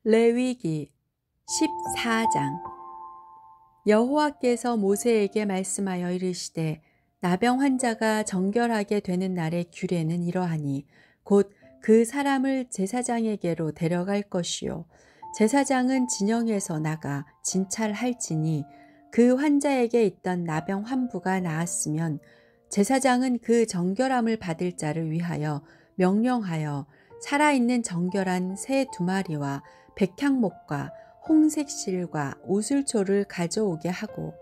레위기 14장. 여호와께서 모세에게 말씀하여 이르시되 나병 환자가 정결하게 되는 날의 규례는 이러하니 곧 그 사람을 제사장에게로 데려갈 것이요 제사장은 진영에서 나가 진찰할지니 그 환자에게 있던 나병 환부가 나았으면 제사장은 그 정결함을 받을 자를 위하여 명령하여 살아있는 정결한 새 2마리와 백향목과 홍색 실과 우슬초를 가져오게 하고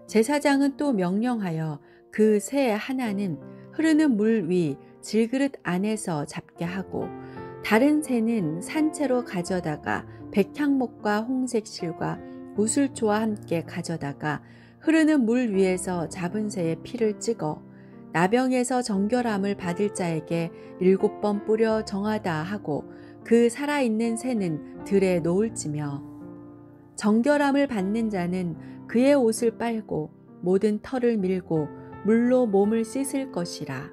제사장은 또 명령하여 그 새 하나는 흐르는 물 위 질그릇 안에서 잡게 하고 다른 새는 산채로 가져다가 백향목과 홍색 실과 우슬초와 함께 가져다가 흐르는 물 위에서 잡은 새의 피를 찍어 나병에서 정결함을 받을 자에게 7번 뿌려 정하다 하고 그 살아있는 새는 들에 놓을지며 정결함을 받는 자는 그의 옷을 빨고 모든 털을 밀고 물로 몸을 씻을 것이라.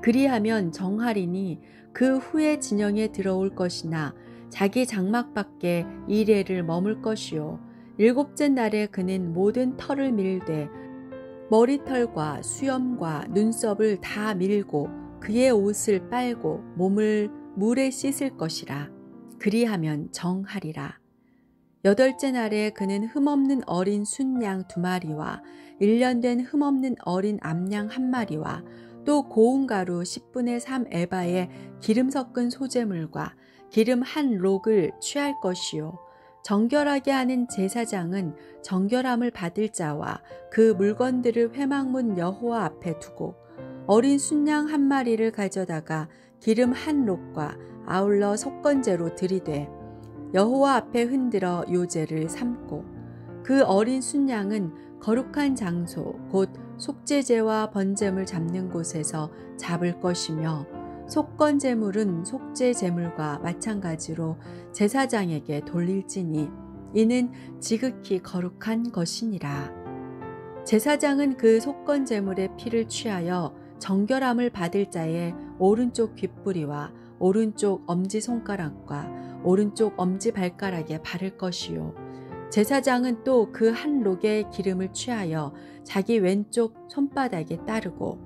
그리하면 정하리니 그 후에 진영에 들어올 것이나 자기 장막 밖에 이레를 머물 것이요 7째 날에 그는 모든 털을 밀되 머리털과 수염과 눈썹을 다 밀고 그의 옷을 빨고 몸을 물에 씻을 것이라. 그리하면 정하리라. 8째 날에 그는 흠없는 어린 순양 2마리와 1년 된 흠없는 어린 암양 1마리와 또 고운 가루 10분의 3 에바의 기름 섞은 소재물과 기름 1록을 취할 것이요 정결하게 하는 제사장은 정결함을 받을 자와 그 물건들을 회막문 여호와 앞에 두고 어린 순양 1마리를 가져다가 기름 1록과 아울러 속건제로 들이되 여호와 앞에 흔들어 요제를 삼고 그 어린 순양은 거룩한 장소 곧 속죄제와 번제물 잡는 곳에서 잡을 것이며 속건제물은 속죄제물과 마찬가지로 제사장에게 돌릴지니 이는 지극히 거룩한 것이니라. 제사장은 그 속건제물의 피를 취하여 정결함을 받을 자의 오른쪽 귓뿌리와 오른쪽 엄지손가락과 오른쪽 엄지발가락에 바를 것이요 제사장은 또 그 1록의 기름을 취하여 자기 왼쪽 손바닥에 따르고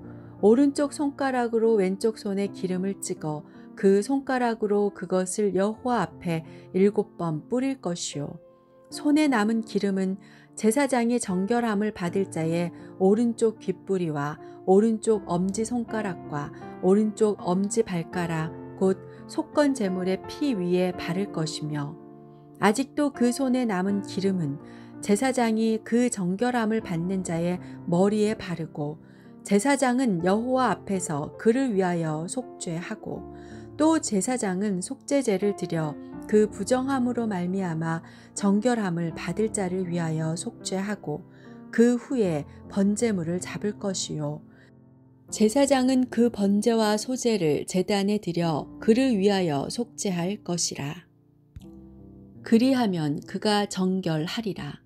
오른쪽 손가락으로 왼쪽 손에 기름을 찍어 그 손가락으로 그것을 여호와 앞에 7번 뿌릴 것이요 손에 남은 기름은 제사장이 정결함을 받을 자의 오른쪽 귓뿌리와 오른쪽 엄지손가락과 오른쪽 엄지발가락 곧 속건 제물의 피 위에 바를 것이며 아직도 그 손에 남은 기름은 제사장이 그 정결함을 받는 자의 머리에 바르고 제사장은 여호와 앞에서 그를 위하여 속죄하고 또 제사장은 속죄제를 드려 그 부정함으로 말미암아 정결함을 받을 자를 위하여 속죄하고 그 후에 번제물을 잡을 것이요 제사장은 그 번제와 소제를 제단에 드려 그를 위하여 속죄할 것이라. 그리하면 그가 정결하리라.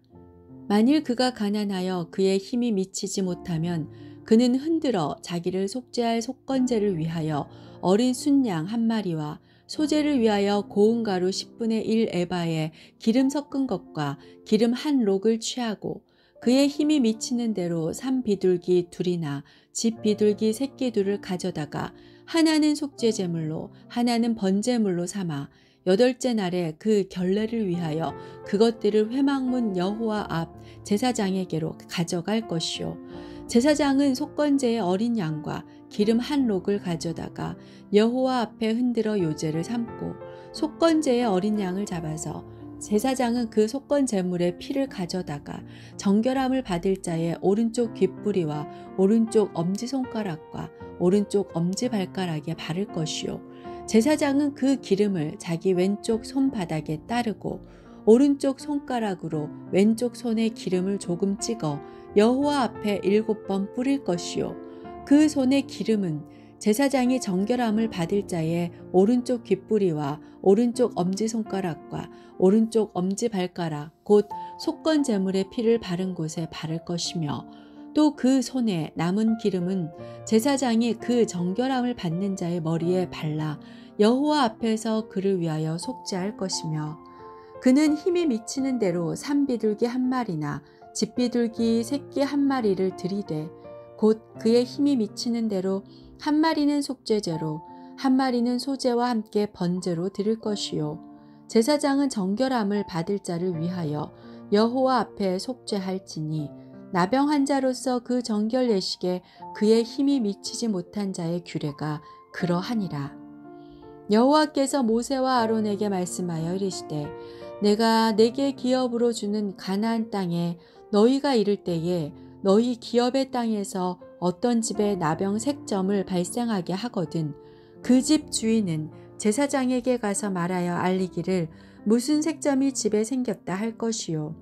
만일 그가 가난하여 그의 힘이 미치지 못하면 그는 흔들어 자기를 속죄할 속건제를 위하여 어린 순양 1마리와 소제를 위하여 고운 가루 10분의 1 에바에 기름 섞은 것과 기름 1록을 취하고 그의 힘이 미치는 대로 3비둘기 2이나 집 비둘기 새끼 2를 가져다가 하나는 속죄제물로 하나는 번제물로 삼아 8째 날에 그 결례를 위하여 그것들을 회막문 여호와 앞 제사장에게로 가져갈 것이요 제사장은 속건제의 어린 양과 기름 1록을 가져다가 여호와 앞에 흔들어 요제를 삼고 속건제의 어린 양을 잡아서 제사장은 그 속건 제물의 피를 가져다가 정결함을 받을 자의 오른쪽 귓뿌리와 오른쪽 엄지손가락과 오른쪽 엄지발가락에 바를 것이요 제사장은 그 기름을 자기 왼쪽 손바닥에 따르고 오른쪽 손가락으로 왼쪽 손에 기름을 조금 찍어 여호와 앞에 7번 뿌릴 것이요 그 손의 기름은 제사장이 정결함을 받을 자의 오른쪽 귓뿌리와 오른쪽 엄지손가락과 오른쪽 엄지발가락 곧 속건 제물의 피를 바른 곳에 바를 것이며 또 그 손에 남은 기름은 제사장이 그 정결함을 받는 자의 머리에 발라 여호와 앞에서 그를 위하여 속죄할 것이며 그는 힘이 미치는 대로 산비둘기 한 마리나 집비둘기 새끼 한 마리를 들이되 곧 그의 힘이 미치는 대로 한 마리는 속죄제로 한 마리는 소제와 함께 번제로 드릴 것이요 제사장은 정결함을 받을 자를 위하여 여호와 앞에 속죄할지니 나병 환자로서 그 정결 예식에 그의 힘이 미치지 못한 자의 규례가 그러하니라. 여호와께서 모세와 아론에게 말씀하여 이르시되 내가 내게 기업으로 주는 가나안 땅에 너희가 이를 때에 너희 기업의 땅에서 어떤 집에 나병 색점을 발생하게 하거든 그 집 주인은 제사장에게 가서 말하여 알리기를 무슨 색점이 집에 생겼다 할 것이요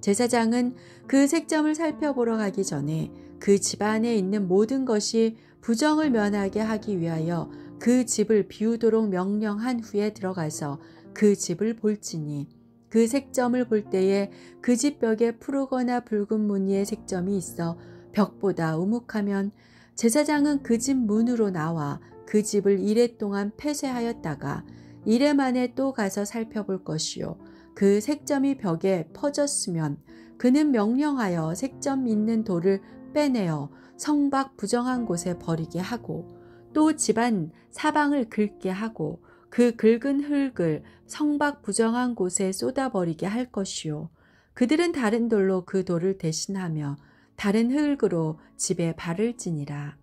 제사장은 그 색점을 살펴보러 가기 전에 그 집 안에 있는 모든 것이 부정을 면하게 하기 위하여 그 집을 비우도록 명령한 후에 들어가서 그 집을 볼지니 그 색점을 볼 때에 그 집 벽에 푸르거나 붉은 무늬의 색점이 있어 벽보다 우묵하면 제사장은 그 집 문으로 나와 그 집을 이레 동안 폐쇄하였다가 이레 만에 또 가서 살펴볼 것이요 그 색점이 벽에 퍼졌으면 그는 명령하여 색점 있는 돌을 빼내어 성밖 부정한 곳에 버리게 하고 또 집안 사방을 긁게 하고 그 긁은 흙을 성밖 부정한 곳에 쏟아버리게 할 것이요 그들은 다른 돌로 그 돌을 대신하며 다른 흙으로 집에 발을 찌니라.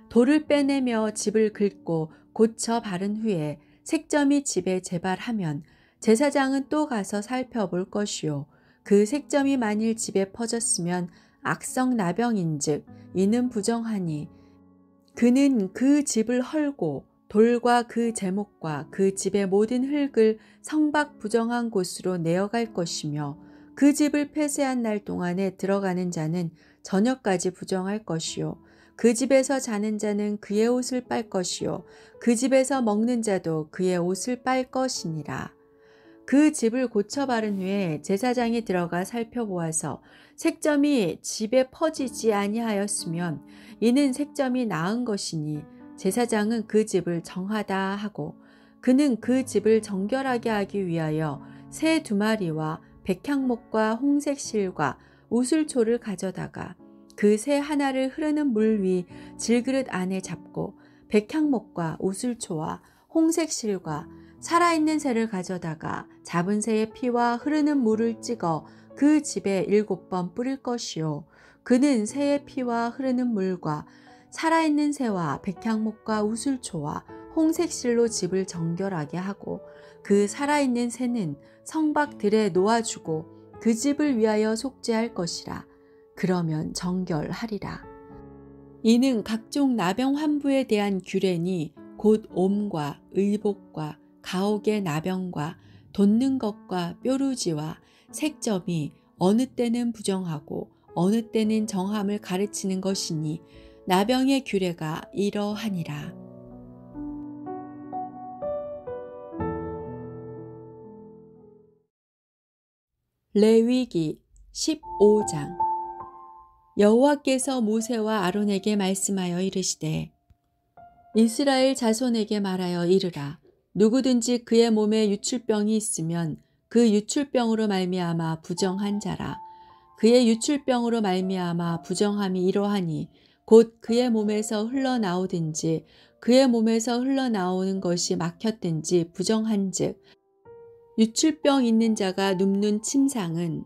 돌을 빼내며 집을 긁고 고쳐 바른 후에 색점이 집에 재발하면 제사장은 또 가서 살펴볼 것이요 그 색점이 만일 집에 퍼졌으면 악성 나병인즉 이는 부정하니 그는 그 집을 헐고 돌과 그 제목과 그 집의 모든 흙을 성밖 부정한 곳으로 내어갈 것이며 그 집을 폐쇄한 날 동안에 들어가는 자는 저녁까지 부정할 것이요 그 집에서 자는 자는 그의 옷을 빨 것이요 그 집에서 먹는 자도 그의 옷을 빨 것이니라. 그 집을 고쳐 바른 후에 제사장이 들어가 살펴보아서 색점이 집에 퍼지지 아니하였으면 이는 색점이 나은 것이니 제사장은 그 집을 정하다 하고 그는 그 집을 정결하게 하기 위하여 새 2마리와 백향목과 홍색 실과 우슬초를 가져다가 그 새 하나를 흐르는 물 위 질그릇 안에 잡고 백향목과 우슬초와 홍색 실과 살아있는 새를 가져다가 잡은 새의 피와 흐르는 물을 찍어 그 집에 7번 뿌릴 것이요 그는 새의 피와 흐르는 물과 살아있는 새와 백향목과 우슬초와 홍색실로 집을 정결하게 하고 그 살아있는 새는 성밖 들에 놓아주고 그 집을 위하여 속죄할 것이라. 그러면 정결하리라. 이는 각종 나병 환부에 대한 규례니 곧 옴과 의복과 가옥의 나병과 돋는 것과 뾰루지와 색점이 어느 때는 부정하고 어느 때는 정함을 가르치는 것이니 나병의 규례가 이러하니라. 레위기 15장. 여호와께서 모세와 아론에게 말씀하여 이르시되 이스라엘 자손에게 말하여 이르라. 누구든지 그의 몸에 유출병이 있으면 그 유출병으로 말미암아 부정한 자라. 그의 유출병으로 말미암아 부정함이 이러하니 곧 그의 몸에서 흘러나오든지 그의 몸에서 흘러나오는 것이 막혔든지 부정한즉 유출병 있는 자가 눕는 침상은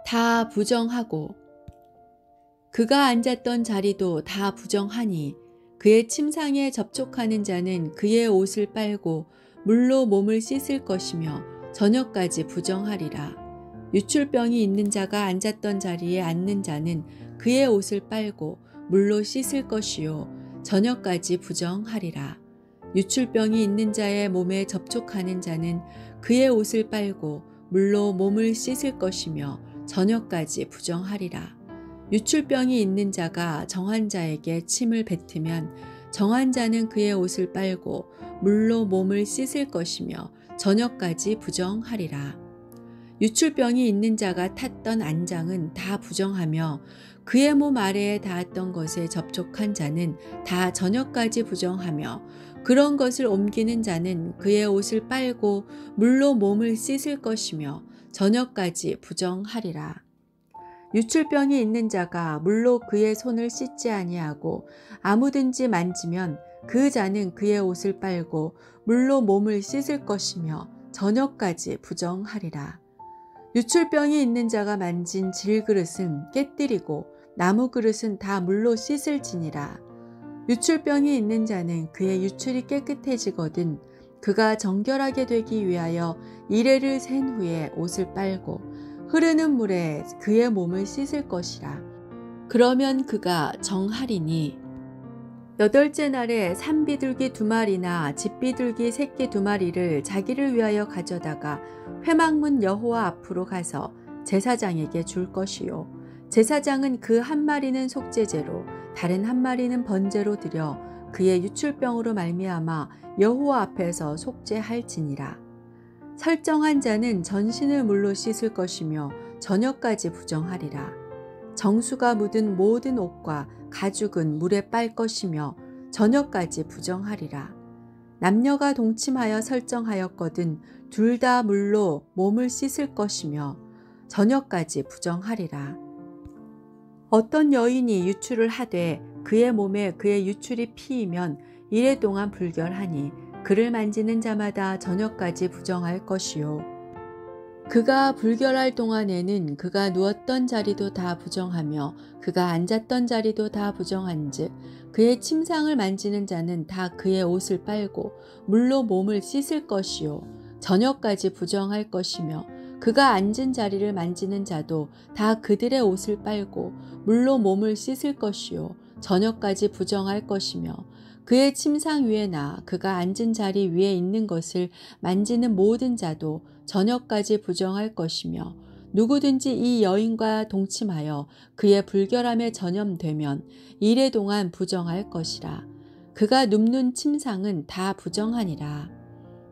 다 부정하고 그가 앉았던 자리도 다 부정하니 그의 침상에 접촉하는 자는 그의 옷을 빨고 물로 몸을 씻을 것이며 저녁까지 부정하리라. 유출병이 있는 자가 앉았던 자리에 앉는 자는 그의 옷을 빨고 물로 씻을 것이요 저녁까지 부정하리라. 유출병이 있는 자의 몸에 접촉하는 자는 그의 옷을 빨고 물로 몸을 씻을 것이며 저녁까지 부정하리라. 유출병이 있는 자가 정한 자에게 침을 뱉으면 정한 자는 그의 옷을 빨고 물로 몸을 씻을 것이며 저녁까지 부정하리라. 유출병이 있는 자가 탔던 안장은 다 부정하며 그의 몸 아래에 닿았던 것에 접촉한 자는 다 저녁까지 부정하며 그런 것을 옮기는 자는 그의 옷을 빨고 물로 몸을 씻을 것이며 저녁까지 부정하리라. 유출병이 있는 자가 물로 그의 손을 씻지 아니하고 아무든지 만지면 그 자는 그의 옷을 빨고 물로 몸을 씻을 것이며 저녁까지 부정하리라. 유출병이 있는 자가 만진 질그릇은 깨뜨리고 나무 그릇은 다 물로 씻을지니라. 유출병이 있는 자는 그의 유출이 깨끗해지거든 그가 정결하게 되기 위하여 이레를 센 후에 옷을 빨고 흐르는 물에 그의 몸을 씻을 것이라. 그러면 그가 정하리니 여덟째 날에 산비둘기 2마리나 집비둘기 새끼 2마리를 자기를 위하여 가져다가 회막문 여호와 앞으로 가서 제사장에게 줄 것이요. 제사장은 그 1마리는 속죄제로 다른 1마리는 번제로 드려 그의 유출병으로 말미암아 여호와 앞에서 속죄할지니라. 설정한 자는 전신을 물로 씻을 것이며 저녁까지 부정하리라. 정수가 묻은 모든 옷과 가죽은 물에 빨 것이며 저녁까지 부정하리라. 남녀가 동침하여 설정하였거든 둘 다 물로 몸을 씻을 것이며 저녁까지 부정하리라. 어떤 여인이 유출을 하되 그의 몸에 그의 유출이 피이면 이래 동안 불결하니 그를 만지는 자마다 저녁까지 부정할 것이요. 그가 불결할 동안에는 그가 누웠던 자리도 다 부정하며 그가 앉았던 자리도 다 부정한즉 그의 침상을 만지는 자는 다 그의 옷을 빨고 물로 몸을 씻을 것이요. 저녁까지 부정할 것이며 그가 앉은 자리를 만지는 자도 다 그들의 옷을 빨고 물로 몸을 씻을 것이요. 저녁까지 부정할 것이며 그의 침상 위에나 그가 앉은 자리 위에 있는 것을 만지는 모든 자도 저녁까지 부정할 것이며 누구든지 이 여인과 동침하여 그의 불결함에 전염되면 이래 동안 부정할 것이라. 그가 눕는 침상은 다 부정하니라.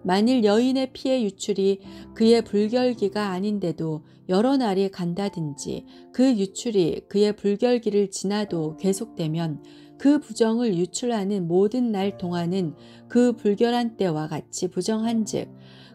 만일 여인의 피의 유출이 그의 불결기가 아닌데도 여러 날이 간다든지 그 유출이 그의 불결기를 지나도 계속되면 그 부정을 유출하는 모든 날 동안은 그 불결한 때와 같이 부정한즉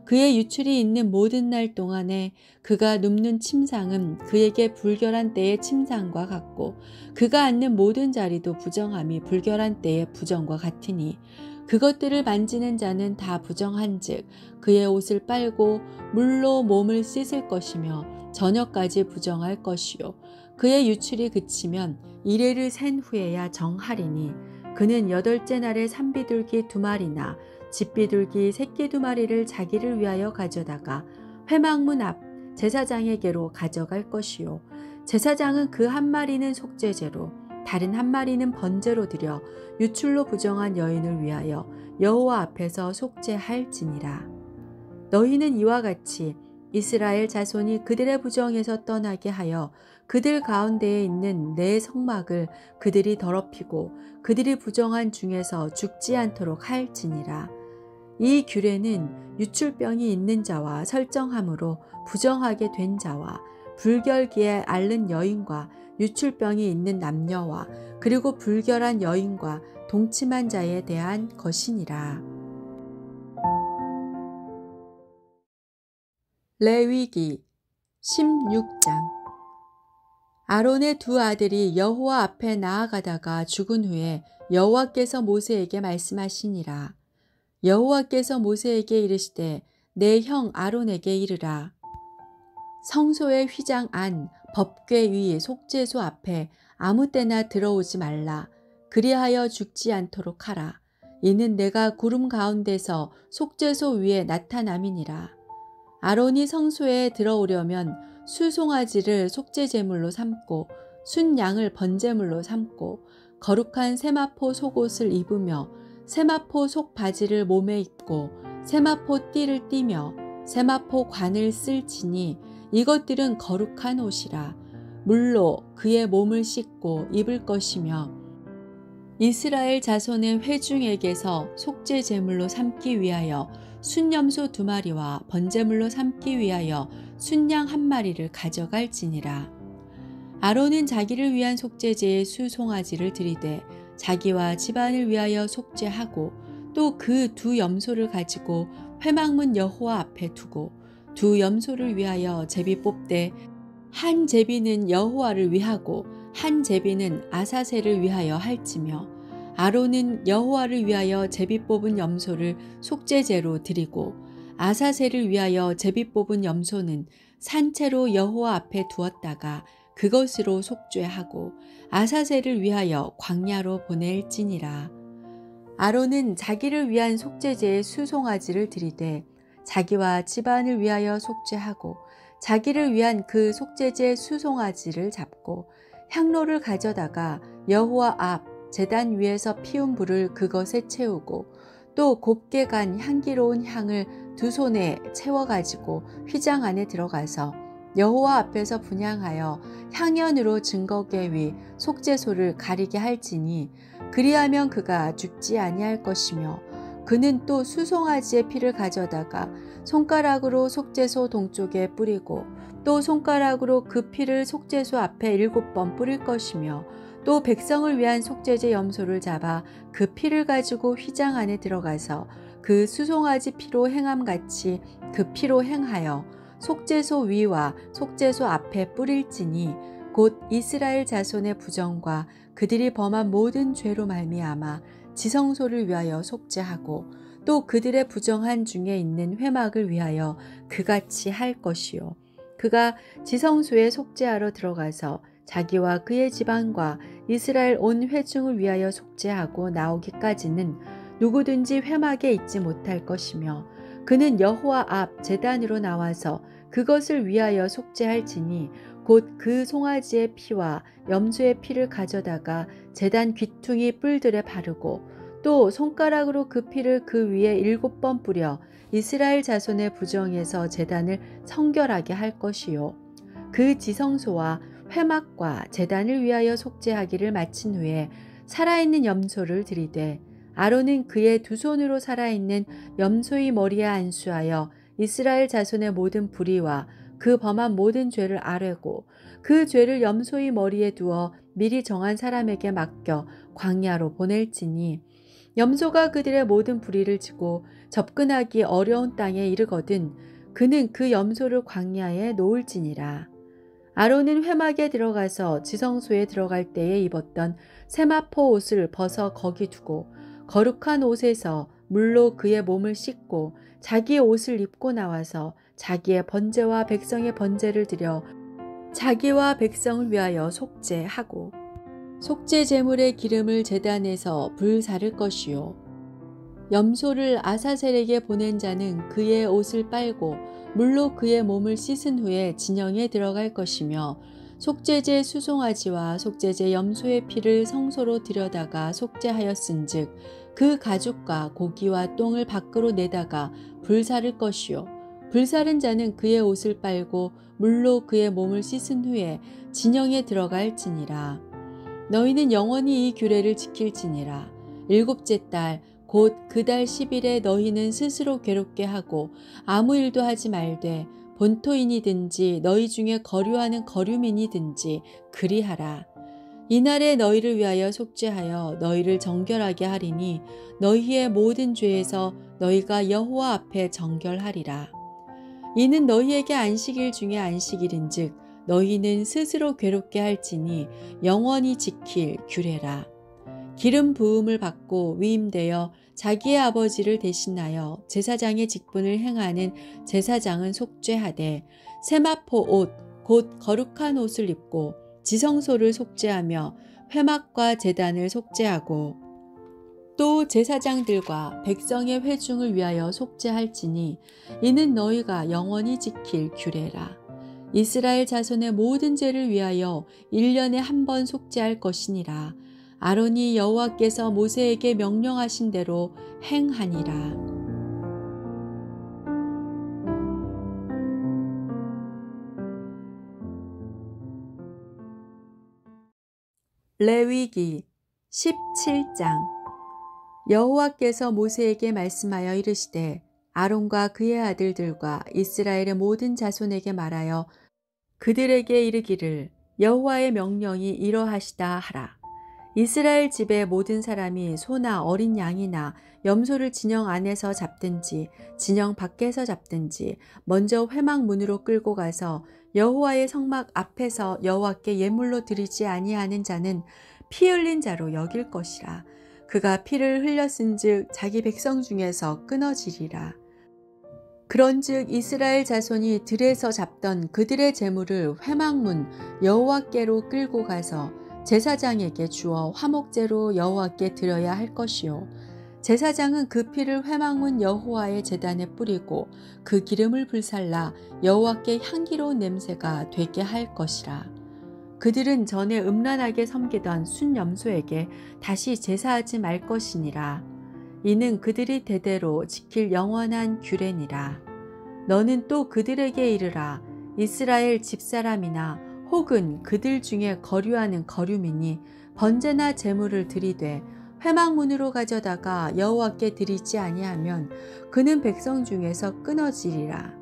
그의 유출이 있는 모든 날 동안에 그가 눕는 침상은 그에게 불결한 때의 침상과 같고 그가 앉는 모든 자리도 부정함이 불결한 때의 부정과 같으니 그것들을 만지는 자는 다 부정한즉 그의 옷을 빨고 물로 몸을 씻을 것이며 저녁까지 부정할 것이요. 그의 유출이 그치면 이레를 센 후에야 정하리니 그는 8째 날에 산비둘기 2마리나 집비둘기 새끼 2마리를 자기를 위하여 가져다가 회막문 앞 제사장에게로 가져갈 것이요. 제사장은 그 1마리는 속죄제로 다른 1마리는 번제로 드려 유출로 부정한 여인을 위하여 여호와 앞에서 속죄할지니라. 너희는 이와 같이 이스라엘 자손이 그들의 부정에서 떠나게 하여 그들 가운데에 있는 내 성막을 그들이 더럽히고 그들이 부정한 중에서 죽지 않도록 할지니라. 이 규례는 유출병이 있는 자와 설정함으로 부정하게 된 자와 불결기에 앓는 여인과 유출병이 있는 남녀와 그리고 불결한 여인과 동침한 자에 대한 것이니라. 레위기 16장. 아론의 2 아들이 여호와 앞에 나아가다가 죽은 후에 여호와께서 모세에게 말씀하시니라. 여호와께서 모세에게 이르시되 내 형 아론에게 이르라. 성소의 휘장 안 법궤 위 속죄소 앞에 아무 때나 들어오지 말라. 그리하여 죽지 않도록 하라. 이는 내가 구름 가운데서 속죄소 위에 나타남이니라. 아론이 성소에 들어오려면 수송아지를 속죄제물로 삼고 순양을 번제물로 삼고 거룩한 세마포 속옷을 입으며 세마포 속바지를 몸에 입고 세마포 띠를 띠며 세마포 관을 쓸지니 이것들은 거룩한 옷이라. 물로 그의 몸을 씻고 입을 것이며 이스라엘 자손의 회중에게서 속죄 제물로 삼기 위하여 순염소 2마리와 번제물로 삼기 위하여 순양 1마리를 가져갈지니라. 아론은 자기를 위한 속죄제의 수송아지를 드리되 자기와 집안을 위하여 속죄하고 또 그 두 염소를 가지고 회막문 여호와 앞에 두고 두 염소를 위하여 제비 뽑되 한 제비는 여호와를 위하고 한 제비는 아사셀을 위하여 할지며 아론은 여호와를 위하여 제비 뽑은 염소를 속죄제로 드리고 아사셀을 위하여 제비 뽑은 염소는 산채로 여호와 앞에 두었다가 그것으로 속죄하고 아사셀을 위하여 광야로 보낼지니라. 아론은 자기를 위한 속죄제의 수송아지를 드리되 자기와 집안을 위하여 속죄하고 자기를 위한 그 속죄제 수송아지를 잡고 향로를 가져다가 여호와 앞 제단 위에서 피운 불을 그것에 채우고 또 곱게 간 향기로운 향을 두 손에 채워가지고 휘장 안에 들어가서 여호와 앞에서 분향하여 향연으로 증거계 위 속죄소를 가리게 할지니 그리하면 그가 죽지 아니할 것이며 그는 또 수송아지의 피를 가져다가 손가락으로 속죄소 동쪽에 뿌리고 또 손가락으로 그 피를 속죄소 앞에 7번 뿌릴 것이며 또 백성을 위한 속죄제 염소를 잡아 그 피를 가지고 휘장 안에 들어가서 그 수송아지 피로 행함같이 그 피로 행하여 속죄소 위와 속죄소 앞에 뿌릴지니 곧 이스라엘 자손의 부정과 그들이 범한 모든 죄로 말미암아 지성소를 위하여 속죄하고 또 그들의 부정한 중에 있는 회막을 위하여 그같이 할 것이요. 그가 지성소에 속죄하러 들어가서 자기와 그의 집안과 이스라엘 온 회중을 위하여 속죄하고 나오기까지는 누구든지 회막에 있지 못할 것이며 그는 여호와 앞 제단으로 나와서 그것을 위하여 속죄할지니 곧 그 송아지의 피와 염소의 피를 가져다가 제단 귀퉁이 뿔들에 바르고 또 손가락으로 그 피를 그 위에 7번 뿌려 이스라엘 자손의 부정에서 제단을 성결하게 할 것이요. 그 지성소와 회막과 제단을 위하여 속죄하기를 마친 후에 살아있는 염소를 들이되 아론은 그의 두 손으로 살아있는 염소의 머리에 안수하여 이스라엘 자손의 모든 불의와 그 범한 모든 죄를 아뢰고 그 죄를 염소의 머리에 두어 미리 정한 사람에게 맡겨 광야로 보낼지니 염소가 그들의 모든 불의를 지고 접근하기 어려운 땅에 이르거든 그는 그 염소를 광야에 놓을지니라. 아론은 회막에 들어가서 지성소에 들어갈 때에 입었던 세마포 옷을 벗어 거기 두고 거룩한 옷에서 물로 그의 몸을 씻고 자기의 옷을 입고 나와서 자기의 번제와 백성의 번제를 드려 자기와 백성을 위하여 속죄하고 속죄 제물의 기름을 제단에서 불사를 것이요. 염소를 아사셀에게 보낸 자는 그의 옷을 빨고 물로 그의 몸을 씻은 후에 진영에 들어갈 것이며 속죄제 수송아지와 속죄제 염소의 피를 성소로 들여다가 속죄하였은즉 그 가죽과 고기와 똥을 밖으로 내다가 불사를 것이요. 불사른 자는 그의 옷을 빨고 물로 그의 몸을 씻은 후에 진영에 들어갈지니라. 너희는 영원히 이 규례를 지킬지니라. 7째 달 곧 그 달 10일에 너희는 스스로 괴롭게 하고 아무 일도 하지 말되 본토인이든지 너희 중에 거류하는 거류민이든지 그리하라. 이날에 너희를 위하여 속죄하여 너희를 정결하게 하리니 너희의 모든 죄에서 너희가 여호와 앞에 정결하리라. 이는 너희에게 안식일 중에 안식일인즉 너희는 스스로 괴롭게 할지니 영원히 지킬 규례라. 기름 부음을 받고 위임되어 자기의 아버지를 대신하여 제사장의 직분을 행하는 제사장은 속죄하되 세마포 옷 곧 거룩한 옷을 입고 지성소를 속죄하며 회막과 제단을 속죄하고 또 제사장들과 백성의 회중을 위하여 속죄할지니 이는 너희가 영원히 지킬 규례라. 이스라엘 자손의 모든 죄를 위하여 1년에 한 번 속죄할 것이니라. 아론이 여호와께서 모세에게 명령하신 대로 행하니라. 레위기 17장. 여호와께서 모세에게 말씀하여 이르시되 아론과 그의 아들들과 이스라엘의 모든 자손에게 말하여 그들에게 이르기를 여호와의 명령이 이러하시다 하라. 이스라엘 집의 모든 사람이 소나 어린 양이나 염소를 진영 안에서 잡든지 진영 밖에서 잡든지 먼저 회막문으로 끌고 가서 여호와의 성막 앞에서 여호와께 예물로 드리지 아니하는 자는 피 흘린 자로 여길 것이라. 그가 피를 흘렸은즉 자기 백성 중에서 끊어지리라. 그런즉 이스라엘 자손이 들에서 잡던 그들의 재물을 회막문 여호와께로 끌고 가서 제사장에게 주어 화목제로 여호와께 드려야 할 것이요. 제사장은 그 피를 회막문 여호와의 제단에 뿌리고 그 기름을 불살라 여호와께 향기로운 냄새가 되게 할 것이라. 그들은 전에 음란하게 섬기던 순염소에게 다시 제사하지 말 것이니라. 이는 그들이 대대로 지킬 영원한 규례니라. 너는 또 그들에게 이르라. 이스라엘 집사람이나 혹은 그들 중에 거류하는 거류민이 번제나 제물을 드리되 회막문으로 가져다가 여호와께 드리지 아니하면 그는 백성 중에서 끊어지리라.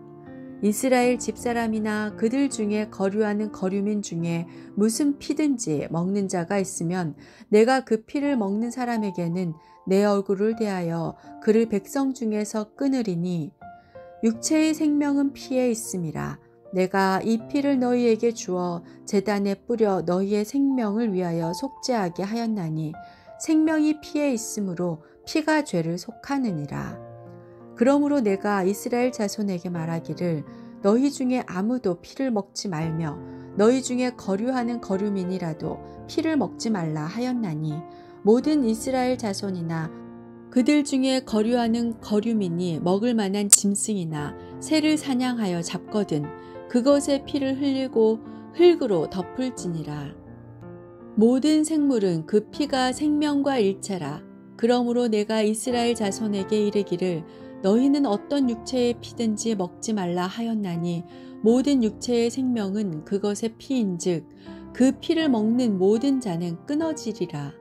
이스라엘 집사람이나 그들 중에 거류하는 거류민 중에 무슨 피든지 먹는 자가 있으면 내가 그 피를 먹는 사람에게는 내 얼굴을 대하여 그를 백성 중에서 끊으리니 육체의 생명은 피에 있음이라. 내가 이 피를 너희에게 주어 제단에 뿌려 너희의 생명을 위하여 속죄하게 하였나니 생명이 피에 있으므로 피가 죄를 속하느니라. 그러므로 내가 이스라엘 자손에게 말하기를 너희 중에 아무도 피를 먹지 말며 너희 중에 거류하는 거류민이라도 피를 먹지 말라 하였나니 모든 이스라엘 자손이나 그들 중에 거류하는 거류민이 먹을 만한 짐승이나 새를 사냥하여 잡거든 그것의 피를 흘리고 흙으로 덮을지니라. 모든 생물은 그 피가 생명과 일체라. 그러므로 내가 이스라엘 자손에게 이르기를 너희는 어떤 육체의 피든지 먹지 말라 하였나니 모든 육체의 생명은 그것의 피인즉 그 피를 먹는 모든 자는 끊어지리라.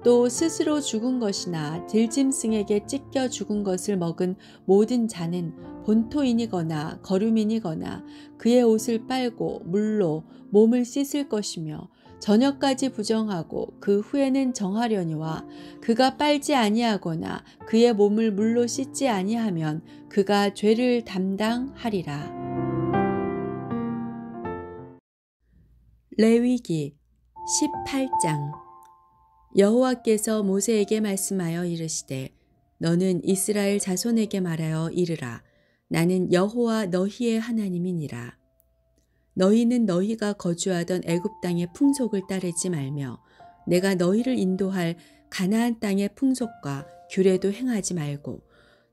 또 스스로 죽은 것이나 들짐승에게 찢겨 죽은 것을 먹은 모든 자는 본토인이거나 거류민이거나 그의 옷을 빨고 물로 몸을 씻을 것이며 저녁까지 부정하고 그 후에는 정하려니와 그가 빨지 아니하거나 그의 몸을 물로 씻지 아니하면 그가 죄를 담당하리라. 레위기 18장. 여호와께서 모세에게 말씀하여 이르시되 너는 이스라엘 자손에게 말하여 이르라. 나는 여호와 너희의 하나님이니라. 너희는 너희가 거주하던 애굽 땅의 풍속을 따르지 말며 내가 너희를 인도할 가나안 땅의 풍속과 규례도 행하지 말고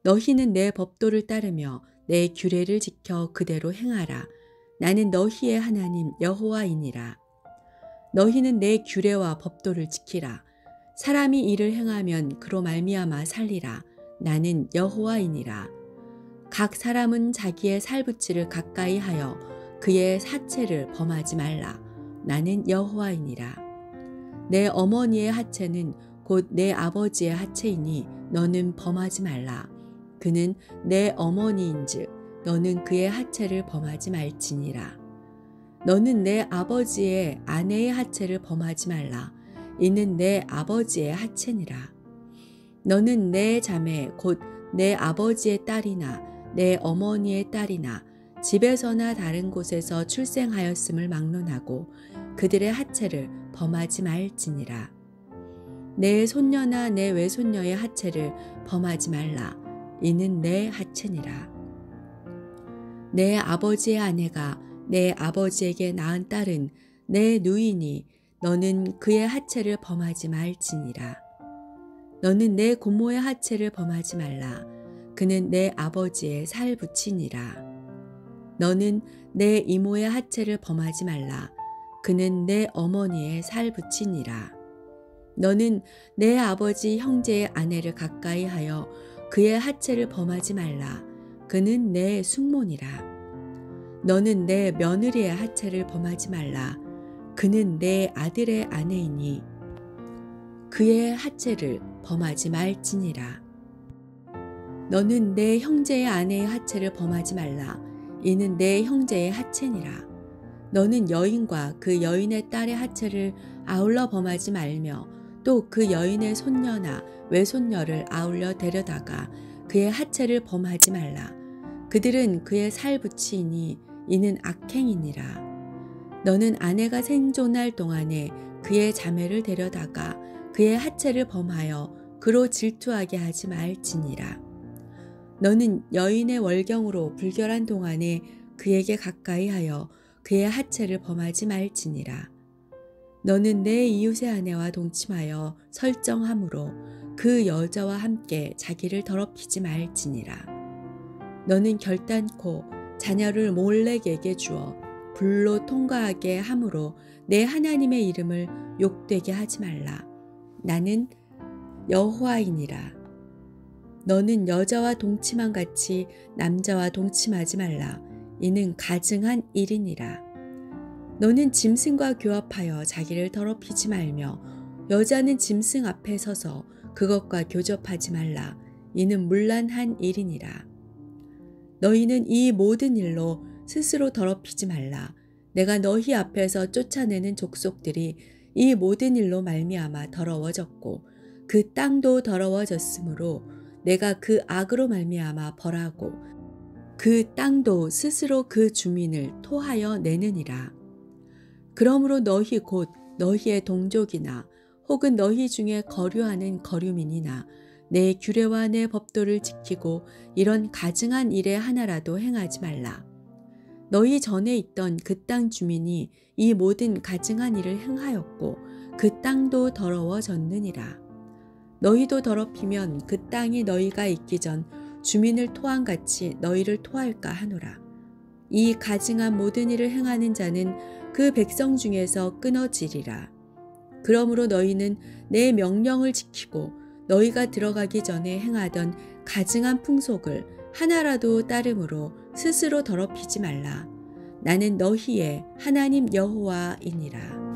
너희는 내 법도를 따르며 내 규례를 지켜 그대로 행하라. 나는 너희의 하나님 여호와이니라. 너희는 내 규례와 법도를 지키라. 사람이 이를 행하면 그로 말미암아 살리라. 나는 여호와이니라. 각 사람은 자기의 살붙이를 가까이 하여 그의 사체를 범하지 말라. 나는 여호와이니라. 내 어머니의 하체는 곧 내 아버지의 하체이니 너는 범하지 말라. 그는 내 어머니인즉 너는 그의 하체를 범하지 말지니라. 너는 내 아버지의 아내의 하체를 범하지 말라. 이는 내 아버지의 하체니라. 너는 내 자매 곧 내 아버지의 딸이나 내 어머니의 딸이나 집에서나 다른 곳에서 출생하였음을 막론하고 그들의 하체를 범하지 말지니라. 내 손녀나 내 외손녀의 하체를 범하지 말라. 이는 내 하체니라. 내 아버지의 아내가 내 아버지에게 낳은 딸은 내 누이니 너는 그의 하체를 범하지 말지니라. 너는 내 고모의 하체를 범하지 말라. 그는 내 아버지의 살붙이니라. 너는 내 이모의 하체를 범하지 말라. 그는 내 어머니의 살붙이니라. 너는 내 아버지 형제의 아내를 가까이 하여 그의 하체를 범하지 말라. 그는 내 숙모니라. 너는 내 며느리의 하체를 범하지 말라. 그는 내 아들의 아내이니 그의 하체를 범하지 말지니라. 너는 내 형제의 아내의 하체를 범하지 말라. 이는 내 형제의 하체니라. 너는 여인과 그 여인의 딸의 하체를 아울러 범하지 말며 또 그 여인의 손녀나 외손녀를 아울러 데려다가 그의 하체를 범하지 말라. 그들은 그의 살붙이니 이는 악행이니라. 너는 아내가 생존할 동안에 그의 자매를 데려다가 그의 하체를 범하여 그로 질투하게 하지 말지니라. 너는 여인의 월경으로 불결한 동안에 그에게 가까이 하여 그의 하체를 범하지 말지니라. 너는 내 이웃의 아내와 동침하여 설정함으로 그 여자와 함께 자기를 더럽히지 말지니라. 너는 결단코 자녀를 몰렉에게 주어 불로 통과하게 함으로 내 하나님의 이름을 욕되게 하지 말라. 나는 여호와이니라. 너는 여자와 동침한 같이 남자와 동침하지 말라. 이는 가증한 일이니라. 너는 짐승과 교합하여 자기를 더럽히지 말며 여자는 짐승 앞에 서서 그것과 교접하지 말라. 이는 문란한 일이니라. 너희는 이 모든 일로 스스로 더럽히지 말라. 내가 너희 앞에서 쫓아내는 족속들이 이 모든 일로 말미암아 더러워졌고 그 땅도 더러워졌으므로 내가 그 악으로 말미암아 벌하고 그 땅도 스스로 그 주민을 토하여 내느니라. 그러므로 너희 곧 너희의 동족이나 혹은 너희 중에 거류하는 거류민이나 내 규례와 내 법도를 지키고 이런 가증한 일의 하나라도 행하지 말라. 너희 전에 있던 그 땅 주민이 이 모든 가증한 일을 행하였고 그 땅도 더러워졌느니라. 너희도 더럽히면 그 땅이 너희가 있기 전 주민을 토한 같이 너희를 토할까 하노라. 이 가증한 모든 일을 행하는 자는 그 백성 중에서 끊어지리라. 그러므로 너희는 내 명령을 지키고 너희가 들어가기 전에 행하던 가증한 풍속을 하나라도 따름으로 스스로 더럽히지 말라. 나는 너희의 하나님 여호와이니라.